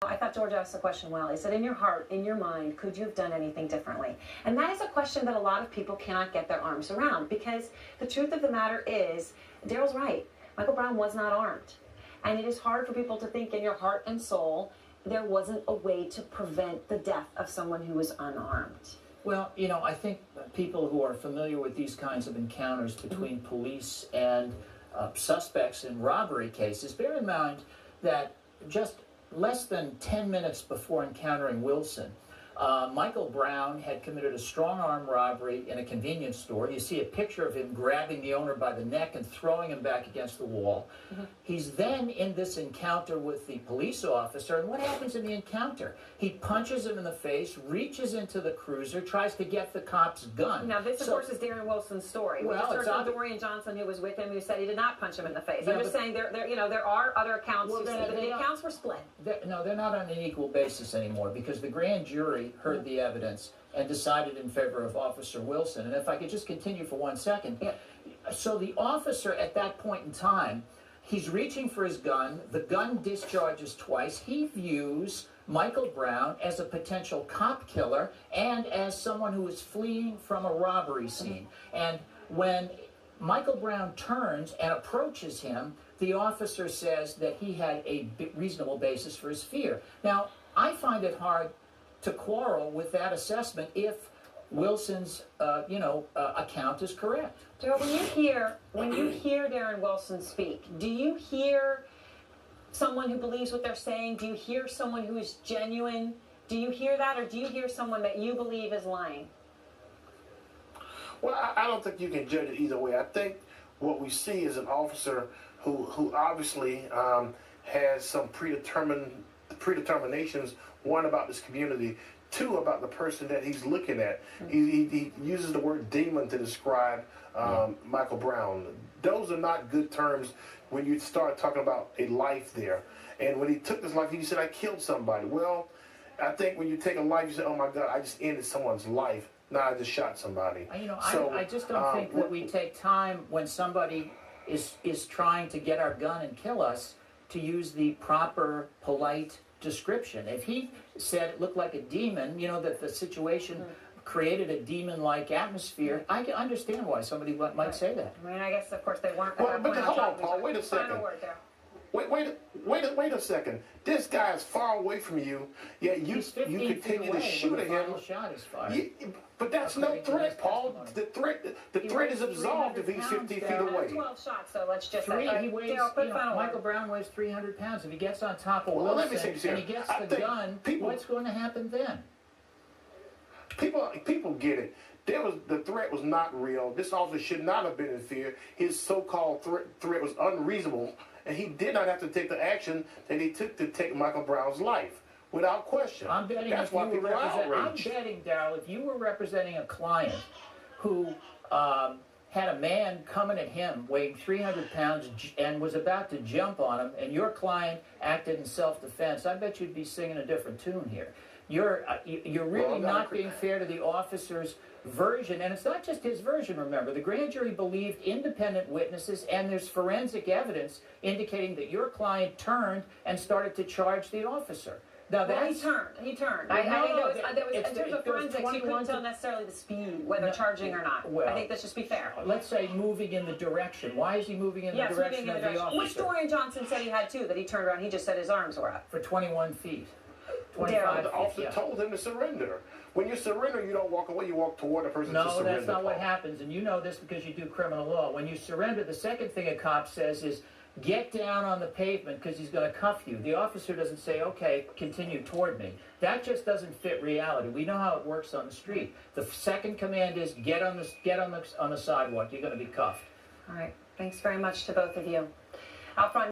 I thought George asked the question well. He said, in your heart, in your mind, could you have done anything differently? And that is a question that a lot of people cannot get their arms around, because the truth of the matter is, Daryl's right. Michael Brown was not armed. And it is hard for people to think in your heart and soul there wasn't a way to prevent the death of someone who was unarmed. Well, you know, I think people who are familiar with these kinds of encounters between police and suspects in robbery cases, bear in mind that just less than 10 minutes before encountering Wilson, Michael Brown had committed a strong-arm robbery in a convenience store. You see a picture of him grabbing the owner by the neck and throwing him back against the wall. He's then in this encounter with the police officer, and what happens in the encounter? He punches him in the face, reaches into the cruiser, tries to get the cop's gun. Now, this, of course, is Darren Wilson's story. Well, it's Dorian Johnson, who was with him, who said he did not punch him in the face. Yeah, I'm just saying there are other accounts who say that the accounts were split. No, they're not on an equal basis anymore, because the grand jury heard the evidence and decided in favor of Officer Wilson. And if I could just continue for 1 second. Yeah. So the officer at that point in time, he's reaching for his gun. The gun discharges twice. He views Michael Brown as a potential cop killer and as someone who is fleeing from a robbery scene. And when Michael Brown turns and approaches him, the officer says that he had a reasonable basis for his fear. Now, I find it hard to quarrel with that assessment if Wilson's, account is correct. Daryl, when you hear Darren Wilson speak, do you hear someone who believes what they're saying? Do you hear someone who is genuine? Do you hear that, or do you hear someone that you believe is lying? Well, I don't think you can judge it either way. I think what we see is an officer who obviously has some predeterminations, one, about this community, two, about the person that he's looking at. He uses the word demon to describe Michael Brown. Those are not good terms when you start talking about a life there. And when he took this life, he said, I killed somebody. Well, I think when you take a life, you say, oh my God, I just ended someone's life. No, I just shot somebody. I just don't think that we take time when somebody is trying to get our gun and kill us to use the proper, polite description. If he said it looked like a demon, that the situation created a demon-like atmosphere, I can understand why somebody might say that. I mean, I guess, of course, they weren't. Well, but hold on, Paul. Wait a second. Wait a second. This guy is far away from you, yet you continue to shoot at him. Shot is fired. But that's no threat, Paul. The threat is absolved if he's 50 feet away. 12 shots, so let's just he weighs, Michael Brown weighs 300 pounds. If he gets on top of Wilson and he gets the gun, what's going to happen then? People get it. The threat was not real. This officer should not have been in fear. His so-called threat was unreasonable, and he did not have to take the action that he took to take Michael Brown's life, without question. I'm betting that's why people are outraged. I'm betting, Darryl, if you were representing a client who had a man coming at him weighing 300 pounds and was about to jump on him, and your client acted in self-defense, I bet you'd be singing a different tune here. You're really not being fair to the officer's version, and it's not just his version, remember. The grand jury believed independent witnesses, and there's forensic evidence indicating that your client turned and started to charge the officer. Now, he turned. In terms of forensics, you couldn't tell necessarily the speed, whether charging or not. Well, I think let's just be fair. Let's say moving in the direction. Why is he moving in the direction of the officer? Which Dorian Johnson said he had too, that he turned around, he just said his arms were up. For 21 feet. The officer told him to surrender. When you surrender, you don't walk away, you walk toward the person to surrender. No, that's not what happens, and you know this because you do criminal law. When you surrender, the second thing a cop says is, get down on the pavement because he's going to cuff you. The officer doesn't say, okay, continue toward me. That just doesn't fit reality. We know how it works on the street. The second command is, get on the sidewalk. You're going to be cuffed. All right. Thanks very much to both of you. Out front.